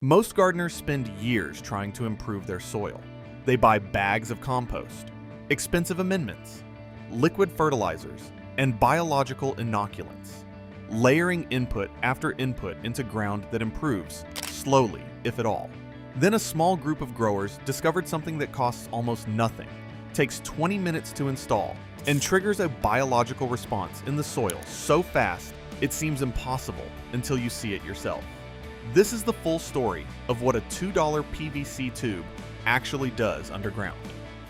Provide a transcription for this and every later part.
Most gardeners spend years trying to improve their soil. They buy bags of compost, expensive amendments, liquid fertilizers, and biological inoculants, layering input after input into ground that improves, slowly, if at all. Then a small group of growers discovered something that costs almost nothing, takes 20 minutes to install, and triggers a biological response in the soil so fast it seems impossible until you see it yourself. This is the full story of what a $2 PVC tube actually does underground.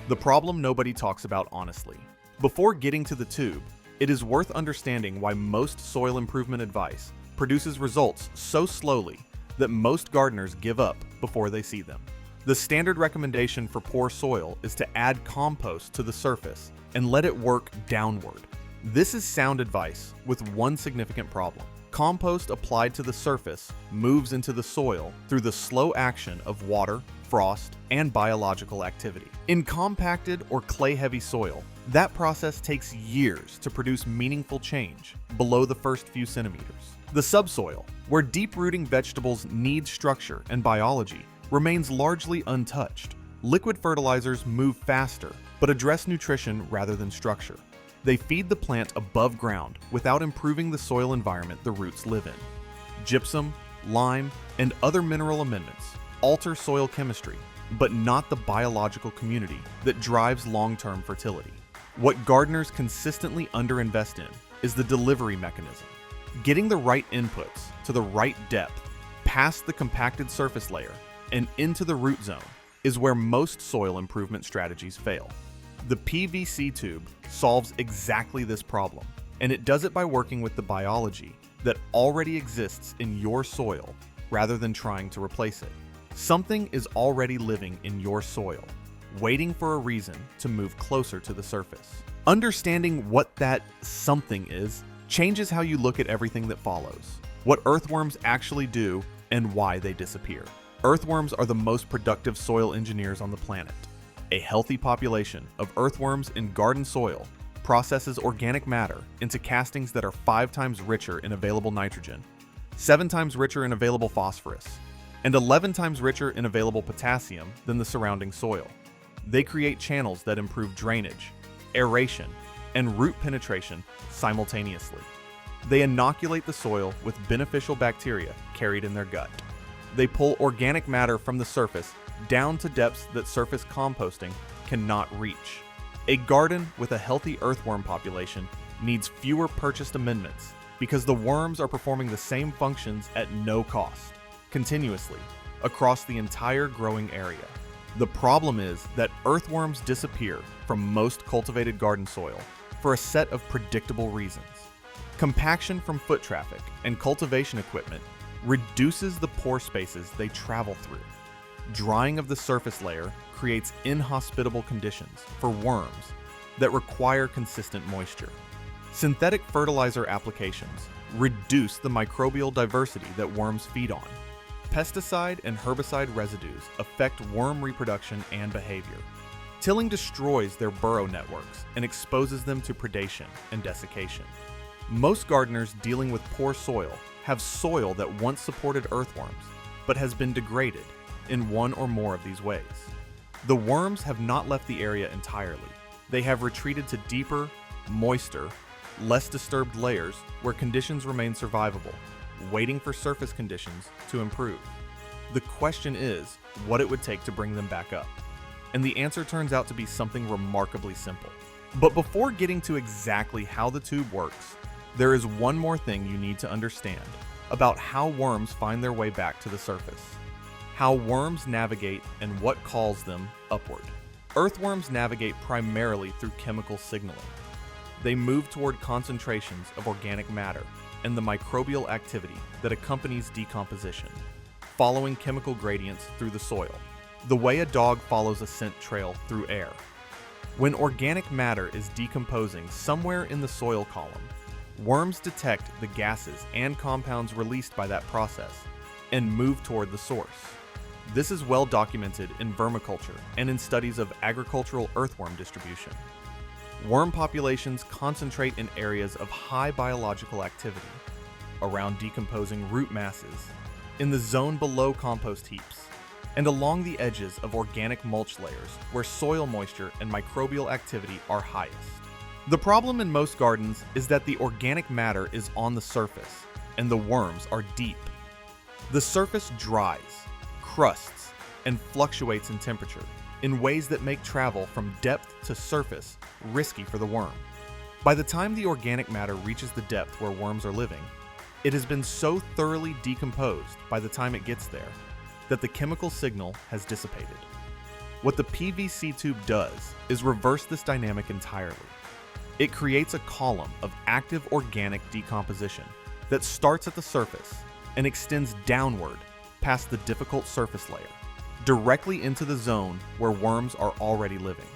The problem nobody talks about honestly. Before getting to the tube, it is worth understanding why most soil improvement advice produces results so slowly that most gardeners give up before they see them. The standard recommendation for poor soil is to add compost to the surface and let it work downward. This is sound advice with one significant problem. Compost applied to the surface moves into the soil through the slow action of water, frost, and biological activity. In compacted or clay-heavy soil, that process takes years to produce meaningful change below the first few centimeters. The subsoil, where deep-rooting vegetables need structure and biology, remains largely untouched. Liquid fertilizers move faster, but address nutrition rather than structure. They feed the plant above ground without improving the soil environment the roots live in. Gypsum, lime, and other mineral amendments alter soil chemistry, but not the biological community that drives long-term fertility. What gardeners consistently underinvest in is the delivery mechanism. Getting the right inputs to the right depth, past the compacted surface layer, and into the root zone is where most soil improvement strategies fail. The PVC tube solves exactly this problem, and it does it by working with the biology that already exists in your soil rather than trying to replace it. Something is already living in your soil, waiting for a reason to move closer to the surface. Understanding what that something is changes how you look at everything that follows, what earthworms actually do, and why they disappear. Earthworms are the most productive soil engineers on the planet. A healthy population of earthworms in garden soil processes organic matter into castings that are 5 times richer in available nitrogen, 7 times richer in available phosphorus, and 11 times richer in available potassium than the surrounding soil. They create channels that improve drainage, aeration, and root penetration simultaneously. They inoculate the soil with beneficial bacteria carried in their gut. They pull organic matter from the surface down to depths that surface composting cannot reach. A garden with a healthy earthworm population needs fewer purchased amendments because the worms are performing the same functions at no cost, continuously, across the entire growing area. The problem is that earthworms disappear from most cultivated garden soil for a set of predictable reasons. Compaction from foot traffic and cultivation equipment reduces the pore spaces they travel through. Drying of the surface layer creates inhospitable conditions for worms that require consistent moisture. Synthetic fertilizer applications reduce the microbial diversity that worms feed on. Pesticide and herbicide residues affect worm reproduction and behavior. Tilling destroys their burrow networks and exposes them to predation and desiccation. Most gardeners dealing with poor soil have soil that once supported earthworms, but has been degraded in one or more of these ways. The worms have not left the area entirely. They have retreated to deeper, moister, less disturbed layers where conditions remain survivable, waiting for surface conditions to improve. The question is what it would take to bring them back up. And the answer turns out to be something remarkably simple. But before getting to exactly how the tube works, there is one more thing you need to understand about how worms find their way back to the surface. How worms navigate and what calls them upward. Earthworms navigate primarily through chemical signaling. They move toward concentrations of organic matter and the microbial activity that accompanies decomposition, following chemical gradients through the soil, the way a dog follows a scent trail through air. When organic matter is decomposing somewhere in the soil column, worms detect the gases and compounds released by that process and move toward the source. This is well documented in vermiculture and in studies of agricultural earthworm distribution. Worm populations concentrate in areas of high biological activity, around decomposing root masses, in the zone below compost heaps, and along the edges of organic mulch layers where soil moisture and microbial activity are highest. The problem in most gardens is that the organic matter is on the surface and the worms are deep. The surface dries, crusts, and fluctuates in temperature in ways that make travel from depth to surface risky for the worm. By the time the organic matter reaches the depth where worms are living, it has been so thoroughly decomposed by the time it gets there that the chemical signal has dissipated. What the PVC tube does is reverse this dynamic entirely. It creates a column of active organic decomposition that starts at the surface and extends downward past the difficult surface layer, directly into the zone where worms are already living.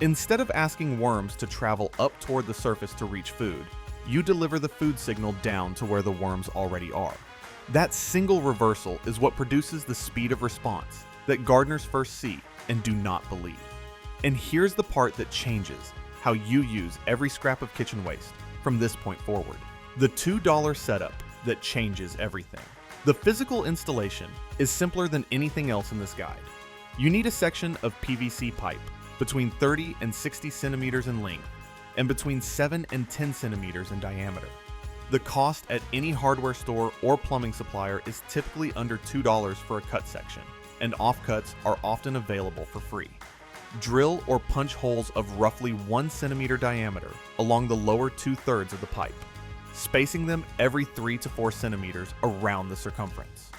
Instead of asking worms to travel up toward the surface to reach food, you deliver the food signal down to where the worms already are. That single reversal is what produces the speed of response that gardeners first see and do not believe. And here's the part that changes how you use every scrap of kitchen waste from this point forward. The $2 setup that changes everything. The physical installation is simpler than anything else in this guide. You need a section of PVC pipe between 30 and 60 centimeters in length and between 7 and 10 centimeters in diameter. The cost at any hardware store or plumbing supplier is typically under $2 for a cut section, and offcuts are often available for free. Drill or punch holes of roughly 1 centimeter diameter along the lower 2/3 of the pipe, spacing them every 3 to 4 centimeters around the circumference.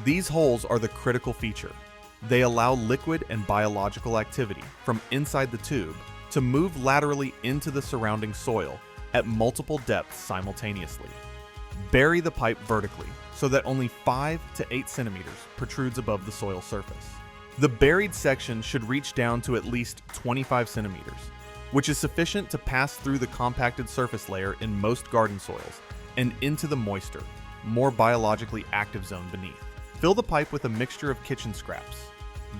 These holes are the critical feature. They allow liquid and biological activity from inside the tube to move laterally into the surrounding soil at multiple depths simultaneously. Bury the pipe vertically so that only 5 to 8 centimeters protrudes above the soil surface. The buried section should reach down to at least 25 centimeters, which is sufficient to pass through the compacted surface layer in most garden soils and into the moister, more biologically active zone beneath. Fill the pipe with a mixture of kitchen scraps,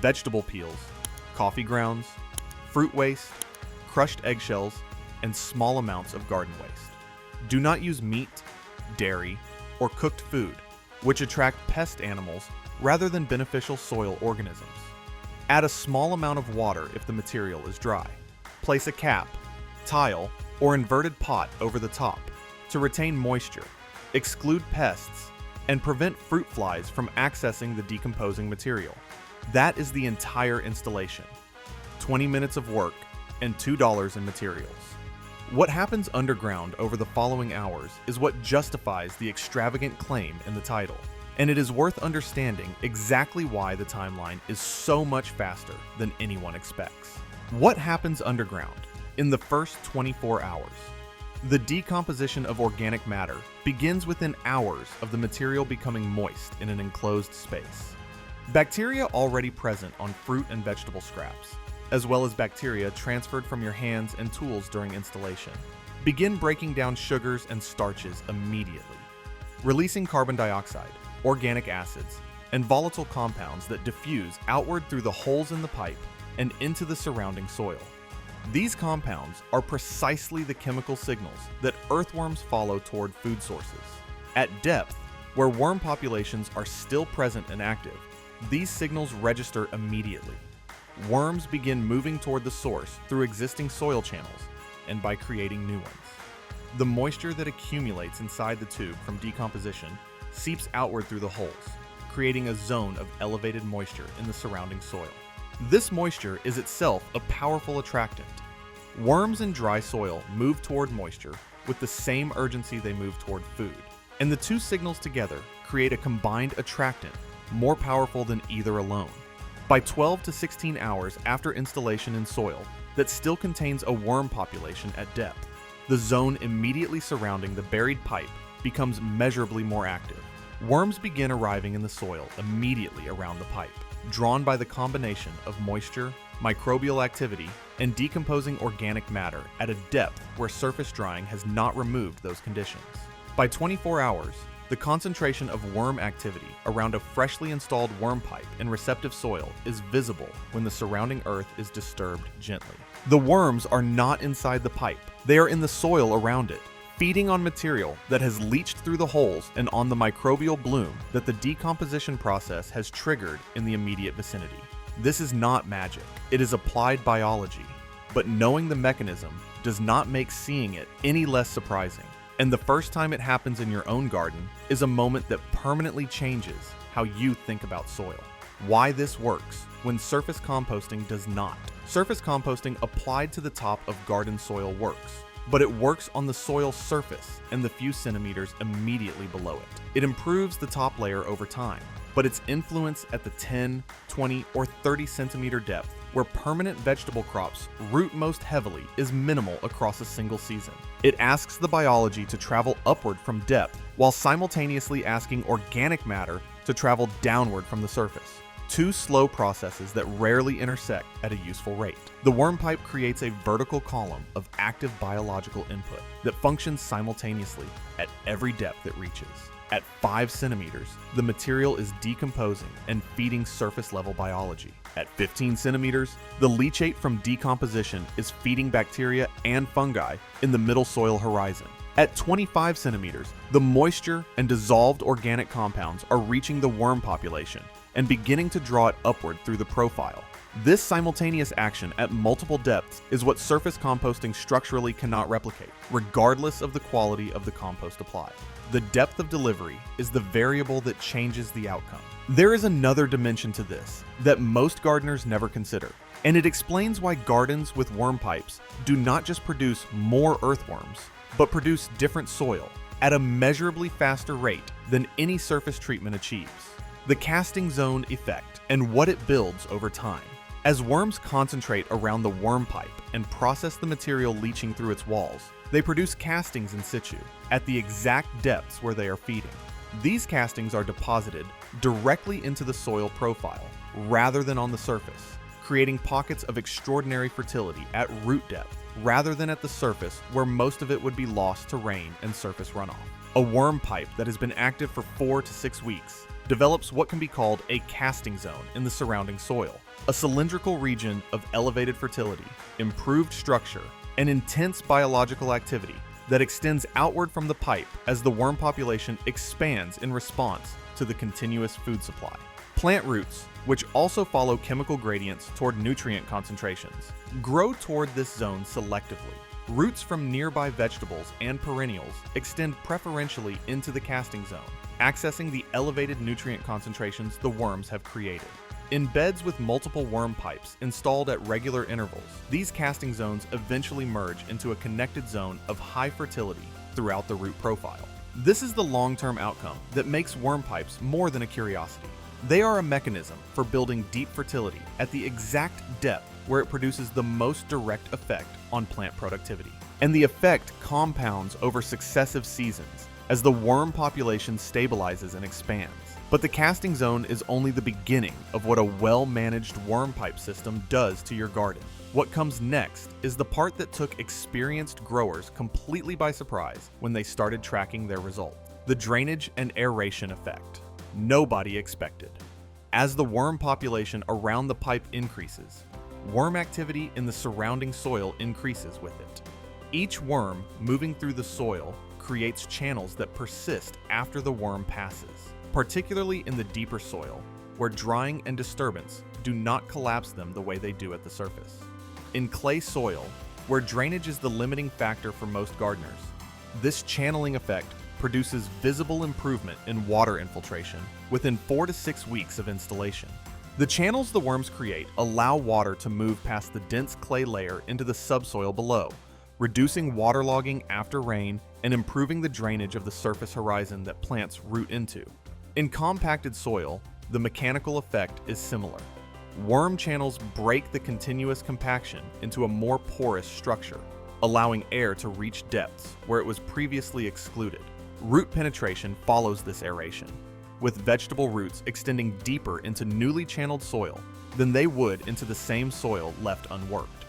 vegetable peels, coffee grounds, fruit waste, crushed eggshells, and small amounts of garden waste. Do not use meat, dairy, or cooked food, which attract pest animals rather than beneficial soil organisms. Add a small amount of water if the material is dry. Place a cap, tile, or inverted pot over the top to retain moisture, exclude pests, and prevent fruit flies from accessing the decomposing material. That is the entire installation. 20 minutes of work and $2 in materials. What happens underground over the following hours is what justifies the extravagant claim in the title, and it is worth understanding exactly why the timeline is so much faster than anyone expects. What happens underground in the first 24 hours? The decomposition of organic matter begins within hours of the material becoming moist in an enclosed space. Bacteria already present on fruit and vegetable scraps, as well as bacteria transferred from your hands and tools during installation, begin breaking down sugars and starches immediately, releasing carbon dioxide, organic acids, and volatile compounds that diffuse outward through the holes in the pipe and into the surrounding soil. These compounds are precisely the chemical signals that earthworms follow toward food sources. At depth, where worm populations are still present and active, these signals register immediately. Worms begin moving toward the source through existing soil channels and by creating new ones. The moisture that accumulates inside the tube from decomposition seeps outward through the holes, creating a zone of elevated moisture in the surrounding soil. This moisture is itself a powerful attractant. Worms in dry soil move toward moisture with the same urgency they move toward food, and the two signals together create a combined attractant more powerful than either alone. By 12 to 16 hours after installation in soil that still contains a worm population at depth, the zone immediately surrounding the buried pipe becomes measurably more active. Worms begin arriving in the soil immediately around the pipe, drawn by the combination of moisture, microbial activity, and decomposing organic matter at a depth where surface drying has not removed those conditions. By 24 hours, the concentration of worm activity around a freshly installed worm pipe in receptive soil is visible when the surrounding earth is disturbed gently. The worms are not inside the pipe. They are in the soil around it, feeding on material that has leached through the holes and on the microbial bloom that the decomposition process has triggered in the immediate vicinity. This is not magic, it is applied biology, but knowing the mechanism does not make seeing it any less surprising. And the first time it happens in your own garden is a moment that permanently changes how you think about soil. Why this works when surface composting does not. Surface composting applied to the top of garden soil works, but it works on the soil surface and the few centimeters immediately below it. It improves the top layer over time, but its influence at the 10, 20, or 30 centimeter depth, where permanent vegetable crops root most heavily, is minimal across a single season. It asks the biology to travel upward from depth while simultaneously asking organic matter to travel downward from the surface. Two slow processes that rarely intersect at a useful rate. The worm pipe creates a vertical column of active biological input that functions simultaneously at every depth it reaches. At 5 centimeters, the material is decomposing and feeding surface level biology. At 15 centimeters, the leachate from decomposition is feeding bacteria and fungi in the middle soil horizon. At 25 centimeters, the moisture and dissolved organic compounds are reaching the worm population and beginning to draw it upward through the profile. This simultaneous action at multiple depths is what surface composting structurally cannot replicate, regardless of the quality of the compost applied. The depth of delivery is the variable that changes the outcome. There is another dimension to this that most gardeners never consider, and it explains why gardens with worm pipes do not just produce more earthworms, but produce different soil at a measurably faster rate than any surface treatment achieves. The casting zone effect and what it builds over time. As worms concentrate around the worm pipe and process the material leaching through its walls, they produce castings in situ at the exact depths where they are feeding. These castings are deposited directly into the soil profile rather than on the surface, creating pockets of extraordinary fertility at root depth rather than at the surface where most of it would be lost to rain and surface runoff. A worm pipe that has been active for 4 to 6 weeks develops what can be called a casting zone in the surrounding soil, a cylindrical region of elevated fertility, improved structure, and intense biological activity that extends outward from the pipe as the worm population expands in response to the continuous food supply. Plant roots, which also follow chemical gradients toward nutrient concentrations, grow toward this zone selectively. Roots from nearby vegetables and perennials extend preferentially into the casting zone, accessing the elevated nutrient concentrations the worms have created. In beds with multiple worm pipes installed at regular intervals, these casting zones eventually merge into a connected zone of high fertility throughout the root profile. This is the long-term outcome that makes worm pipes more than a curiosity. They are a mechanism for building deep fertility at the exact depth where it produces the most direct effect on plant productivity. And the effect compounds over successive seasons as the worm population stabilizes and expands. But the casting zone is only the beginning of what a well-managed worm pipe system does to your garden. What comes next is the part that took experienced growers completely by surprise when they started tracking their result: the drainage and aeration effect. Nobody expected. As the worm population around the pipe increases, worm activity in the surrounding soil increases with it. Each worm moving through the soil creates channels that persist after the worm passes, particularly in the deeper soil, where drying and disturbance do not collapse them the way they do at the surface. In clay soil, where drainage is the limiting factor for most gardeners, this channeling effect produces visible improvement in water infiltration within 4 to 6 weeks of installation. The channels the worms create allow water to move past the dense clay layer into the subsoil below, reducing waterlogging after rain and improving the drainage of the surface horizon that plants root into. In compacted soil, the mechanical effect is similar. Worm channels break the continuous compaction into a more porous structure, allowing air to reach depths where it was previously excluded. Root penetration follows this aeration, with vegetable roots extending deeper into newly channeled soil than they would into the same soil left unworked.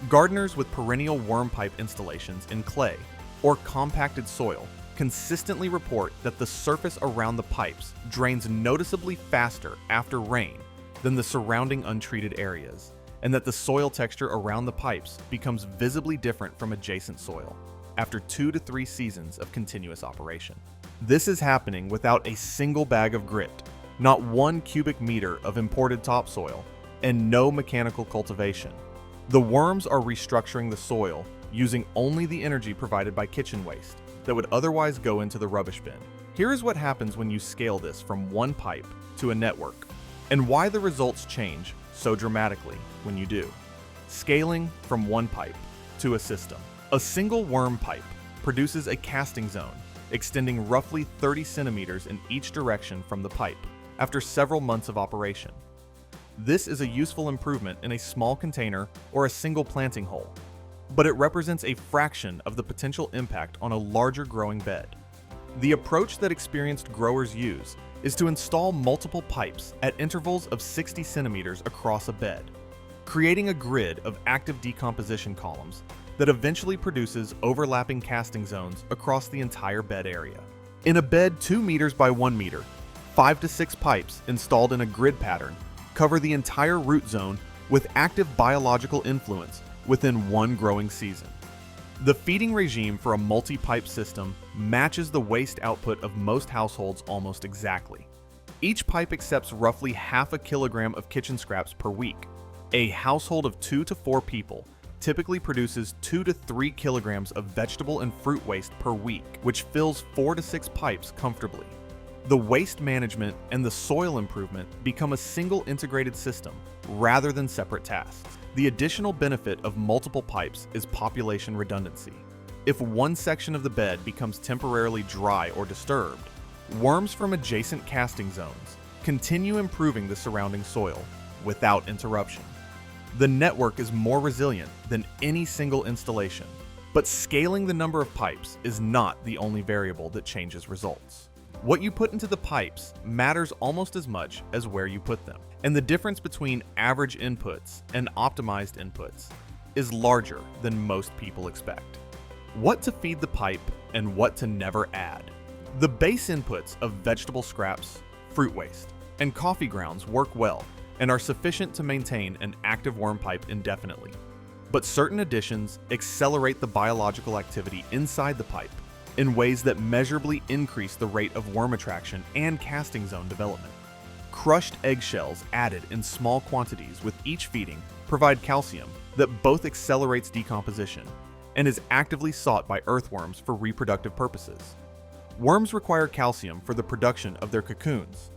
Gardeners with perennial worm pipe installations in clay or compacted soil consistently report that the surface around the pipes drains noticeably faster after rain than the surrounding untreated areas, and that the soil texture around the pipes becomes visibly different from adjacent soil. after 2 to 3 seasons of continuous operation. This is happening without a single bag of grit, not 1 cubic meter of imported topsoil, and no mechanical cultivation. The worms are restructuring the soil using only the energy provided by kitchen waste that would otherwise go into the rubbish bin. Here is what happens when you scale this from one pipe to a network, and why the results change so dramatically when you do. Scaling from one pipe to a system. A single worm pipe produces a casting zone extending roughly 30 centimeters in each direction from the pipe after several months of operation. This is a useful improvement in a small container or a single planting hole, but it represents a fraction of the potential impact on a larger growing bed. The approach that experienced growers use is to install multiple pipes at intervals of 60 centimeters across a bed, creating a grid of active decomposition columns that eventually produces overlapping casting zones across the entire bed area. In a bed 2 meters by 1 meter, 5 to 6 pipes installed in a grid pattern cover the entire root zone with active biological influence within one growing season. The feeding regime for a multi-pipe system matches the waste output of most households almost exactly. Each pipe accepts roughly half a kilogram of kitchen scraps per week. A household of 2 to 4 people typically produces 2 to 3 kilograms of vegetable and fruit waste per week, which fills 4 to 6 pipes comfortably. The waste management and the soil improvement become a single integrated system rather than separate tasks. The additional benefit of multiple pipes is population redundancy. If one section of the bed becomes temporarily dry or disturbed, worms from adjacent casting zones continue improving the surrounding soil without interruption. The network is more resilient than any single installation, but scaling the number of pipes is not the only variable that changes results. What you put into the pipes matters almost as much as where you put them, and the difference between average inputs and optimized inputs is larger than most people expect. What to feed the pipe and what to never add. The base inputs of vegetable scraps, fruit waste, and coffee grounds work well and are sufficient to maintain an active worm pipe indefinitely. But certain additions accelerate the biological activity inside the pipe in ways that measurably increase the rate of worm attraction and casting zone development. Crushed eggshells added in small quantities with each feeding provide calcium that both accelerates decomposition and is actively sought by earthworms for reproductive purposes. Worms require calcium for the production of their cocoons,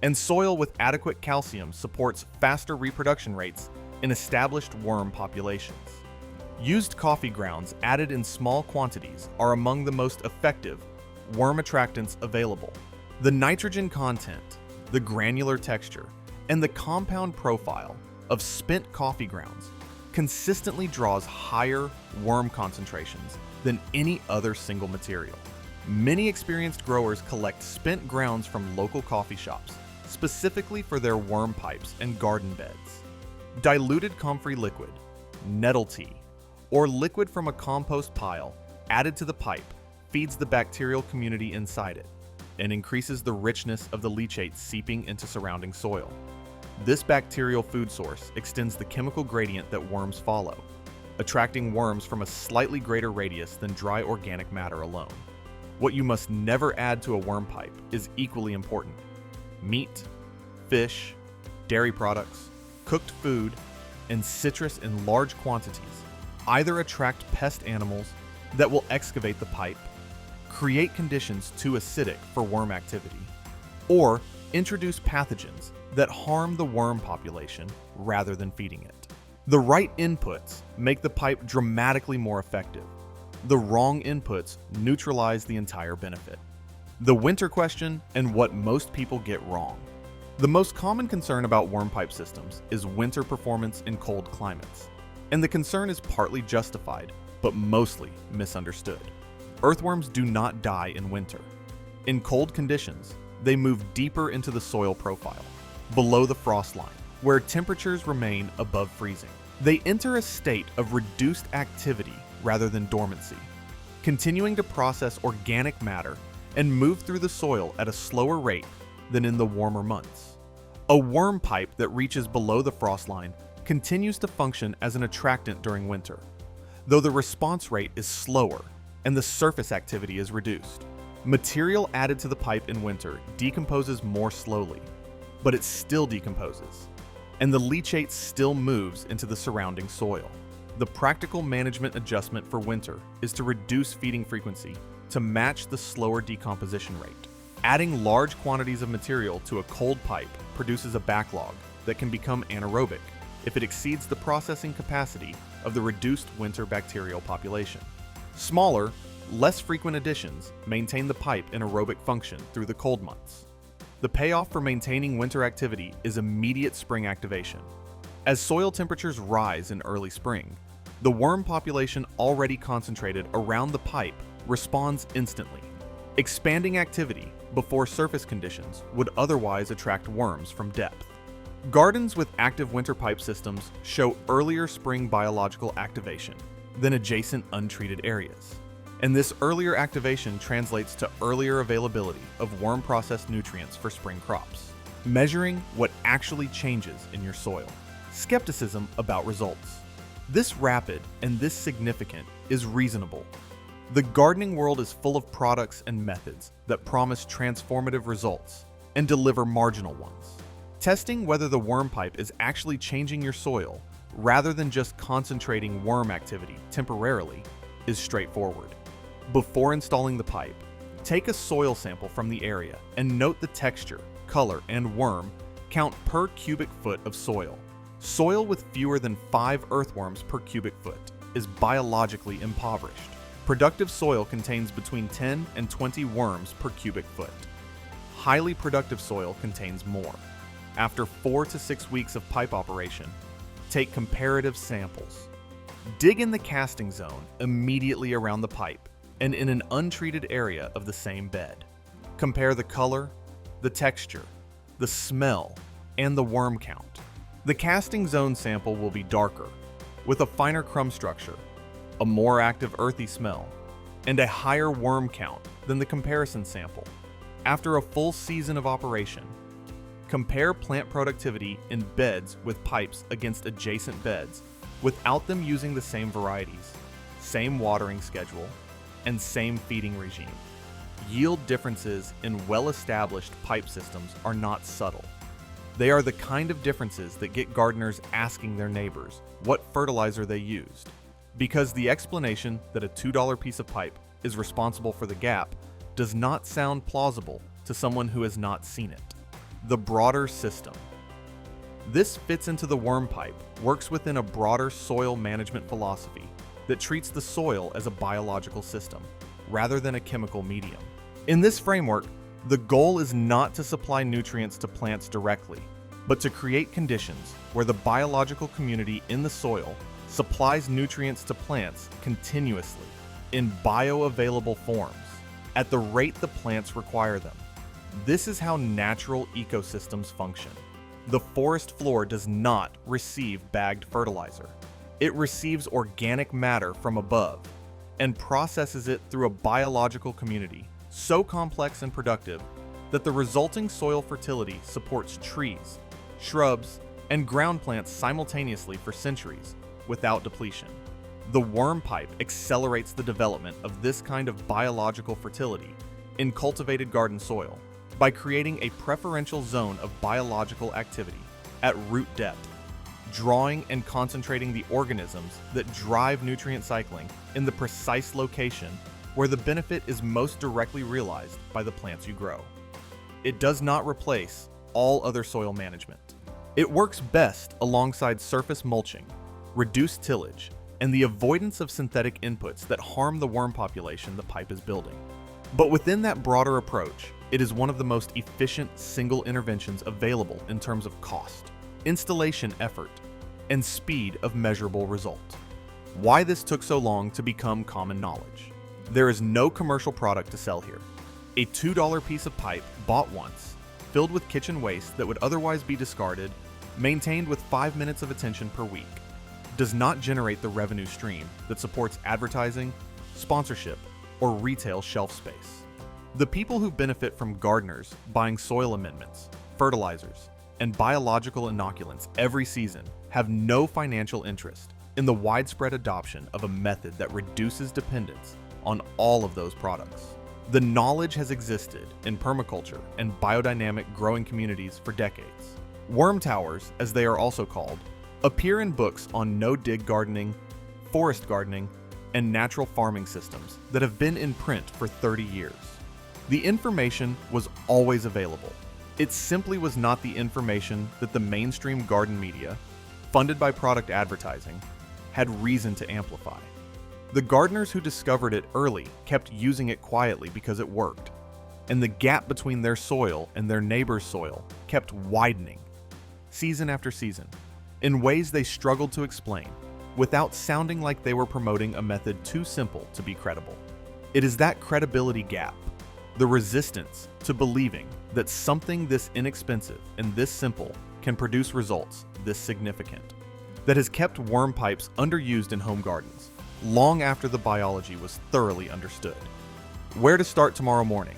and soil with adequate calcium supports faster reproduction rates in established worm populations. Used coffee grounds added in small quantities are among the most effective worm attractants available. The nitrogen content, the granular texture, and the compound profile of spent coffee grounds consistently draws higher worm concentrations than any other single material. Many experienced growers collect spent grounds from local coffee shops specifically for their worm pipes and garden beds. Diluted comfrey liquid, nettle tea, or liquid from a compost pile added to the pipe feeds the bacterial community inside it and increases the richness of the leachate seeping into surrounding soil. This bacterial food source extends the chemical gradient that worms follow, attracting worms from a slightly greater radius than dry organic matter alone. What you must never add to a worm pipe is equally important. Meat, fish, dairy products, cooked food, and citrus in large quantities either attract pest animals that will excavate the pipe, create conditions too acidic for worm activity, or introduce pathogens that harm the worm population rather than feeding it. The right inputs make the pipe dramatically more effective. The wrong inputs neutralize the entire benefit. The winter question and what most people get wrong. The most common concern about worm pipe systems is winter performance in cold climates, and the concern is partly justified, but mostly misunderstood. Earthworms do not die in winter. In cold conditions, they move deeper into the soil profile, below the frost line, where temperatures remain above freezing. They enter a state of reduced activity rather than dormancy, continuing to process organic matter and move through the soil at a slower rate than in the warmer months. A worm pipe that reaches below the frost line continues to function as an attractant during winter, though the response rate is slower and the surface activity is reduced. Material added to the pipe in winter decomposes more slowly, but it still decomposes, and the leachate still moves into the surrounding soil. The practical management adjustment for winter is to reduce feeding frequency to match the slower decomposition rate. Adding large quantities of material to a cold pipe produces a backlog that can become anaerobic if it exceeds the processing capacity of the reduced winter bacterial population. Smaller, less frequent additions maintain the pipe in aerobic function through the cold months. The payoff for maintaining winter activity is immediate spring activation. As soil temperatures rise in early spring, the worm population already concentrated around the pipe responds instantly. Expanding activity before surface conditions would otherwise attract worms from depth. Gardens with active winter pipe systems show earlier spring biological activation than adjacent untreated areas. And this earlier activation translates to earlier availability of worm-processed nutrients for spring crops. Measuring what actually changes in your soil. Skepticism about results. This rapid and this significant is reasonable. The gardening world is full of products and methods that promise transformative results and deliver marginal ones. Testing whether the worm pipe is actually changing your soil rather than just concentrating worm activity temporarily is straightforward. Before installing the pipe, take a soil sample from the area and note the texture, color, and worm count per cubic foot of soil. Soil with fewer than 5 earthworms per cubic foot is biologically impoverished. Productive soil contains between 10 and 20 worms per cubic foot. Highly productive soil contains more. After 4 to 6 weeks of pipe operation, take comparative samples. Dig in the casting zone immediately around the pipe and in an untreated area of the same bed. Compare the color, the texture, the smell, and the worm count. The casting zone sample will be darker, with a finer crumb structure, a more active earthy smell, and a higher worm count than the comparison sample. After a full season of operation, compare plant productivity in beds with pipes against adjacent beds without them using the same varieties, same watering schedule, and same feeding regime. Yield differences in well-established pipe systems are not subtle. They are the kind of differences that get gardeners asking their neighbors what fertilizer they used, because the explanation that a $2 piece of pipe is responsible for the gap does not sound plausible to someone who has not seen it. The broader system. This fits into the worm pipe, works within a broader soil management philosophy that treats the soil as a biological system, rather than a chemical medium. In this framework, the goal is not to supply nutrients to plants directly, but to create conditions where the biological community in the soil supplies nutrients to plants continuously, in bioavailable forms, at the rate the plants require them. This is how natural ecosystems function. The forest floor does not receive bagged fertilizer. It receives organic matter from above and processes it through a biological community so complex and productive that the resulting soil fertility supports trees, shrubs, and ground plants simultaneously for centuries without depletion. The worm pipe accelerates the development of this kind of biological fertility in cultivated garden soil by creating a preferential zone of biological activity at root depth, drawing and concentrating the organisms that drive nutrient cycling in the precise location where the benefit is most directly realized by the plants you grow. It does not replace all other soil management. It works best alongside surface mulching, reduced tillage, and the avoidance of synthetic inputs that harm the worm population the pipe is building. But within that broader approach, it is one of the most efficient single interventions available in terms of cost, installation effort, and speed of measurable result. Why this took so long to become common knowledge. There is no commercial product to sell here. A $2 piece of pipe bought once, filled with kitchen waste that would otherwise be discarded, maintained with 5 minutes of attention per week, does not generate the revenue stream that supports advertising, sponsorship, or retail shelf space. The people who benefit from gardeners buying soil amendments, fertilizers, and biological inoculants every season have no financial interest in the widespread adoption of a method that reduces dependence on all of those products. The knowledge has existed in permaculture and biodynamic growing communities for decades. Worm towers, as they are also called, appear in books on no-dig gardening, forest gardening, and natural farming systems that have been in print for 30 years. The information was always available. It simply was not the information that the mainstream garden media, funded by product advertising, had reason to amplify. The gardeners who discovered it early kept using it quietly because it worked, and the gap between their soil and their neighbor's soil kept widening, season after season, in ways they struggled to explain, without sounding like they were promoting a method too simple to be credible. It is that credibility gap, the resistance to believing that something this inexpensive and this simple can produce results this significant, that has kept worm pipes underused in home gardens long after the biology was thoroughly understood. Where to start tomorrow morning?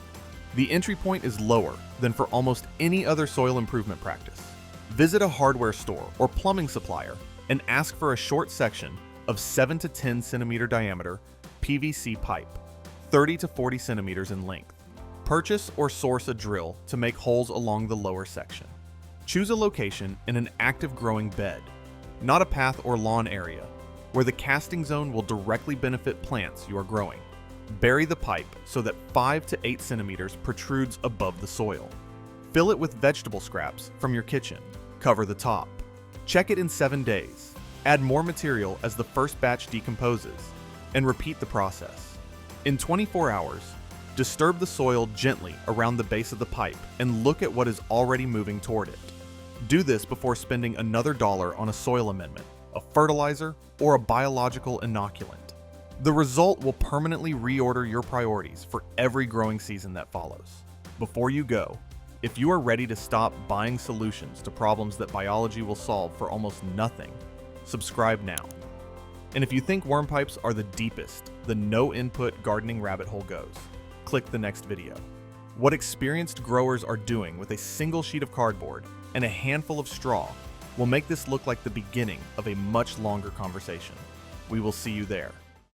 The entry point is lower than for almost any other soil improvement practice. Visit a hardware store or plumbing supplier and ask for a short section of 7 to 10 centimeter diameter PVC pipe, 30 to 40 centimeters in length. Purchase or source a drill to make holes along the lower section. Choose a location in an active growing bed, not a path or lawn area, where the casting zone will directly benefit plants you are growing. Bury the pipe so that 5 to 8 centimeters protrudes above the soil. Fill it with vegetable scraps from your kitchen. Cover the top. Check it in 7 days. Add more material as the first batch decomposes, and repeat the process. In 24 hours, disturb the soil gently around the base of the pipe and look at what is already moving toward it. Do this before spending another $1 on a soil amendment, a fertilizer, or a biological inoculant. The result will permanently reorder your priorities for every growing season that follows. Before you go, if you are ready to stop buying solutions to problems that biology will solve for almost nothing, subscribe now. And if you think worm pipes are the deepest the no-input gardening rabbit hole goes, click the next video. What experienced growers are doing with a single sheet of cardboard and a handful of straw will make this look like the beginning of a much longer conversation. We will see you there.